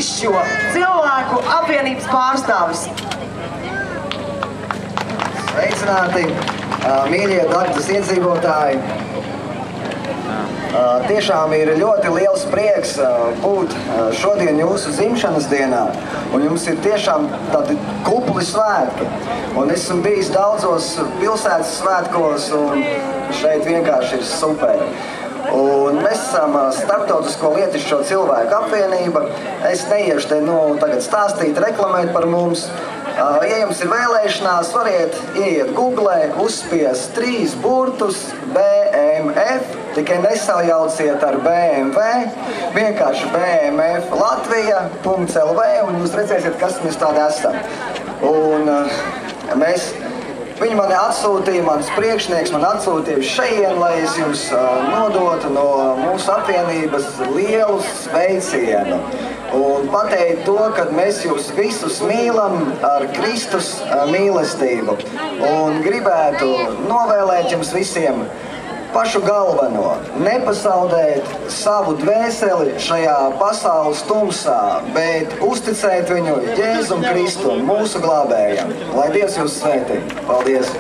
kritišķo cilvēku apvienības pārstāvis. Sveicināti, mīļie Dagdas iedzīvotāji! Tiešām ir ļoti liels prieks būt šodien jūsu dzimšanas dienā, un jums ir tiešām tādi kupli svētki. Un esmu bijis daudzos pilsētas svētkos, un šeit vienkārši ir super. Un mēs esam Starptautisko lietišķo cilvēku apvienība. Es neiešu te tagad stāstīt, reklamēt par mums. Ja jums ir vēlēšanās, variet ieiet Googlē, uzspiest 3 burtus BMF, tikai nesajauciet ar BMW, vienkārši BMF Latvija.lv, un jūs redzēsiet, kas mēs tādi esam. Un viņi mani atsūtīja, mans priekšnieks man atsūtīja šeit, lai es jums nodotu no mūsu apvienības lielu sveicienu. Un pateikt to, ka mēs jūs visus mīlam ar Kristus mīlestību. Un gribētu novēlēt jums visiem pašu galveno, nepazaudēt savu dvēseli šajā pasaules tumsā, bet uzticēt viņu Jēzum Kristum, mūsu glābējam. Lai Dievs jūs svētī. Paldies!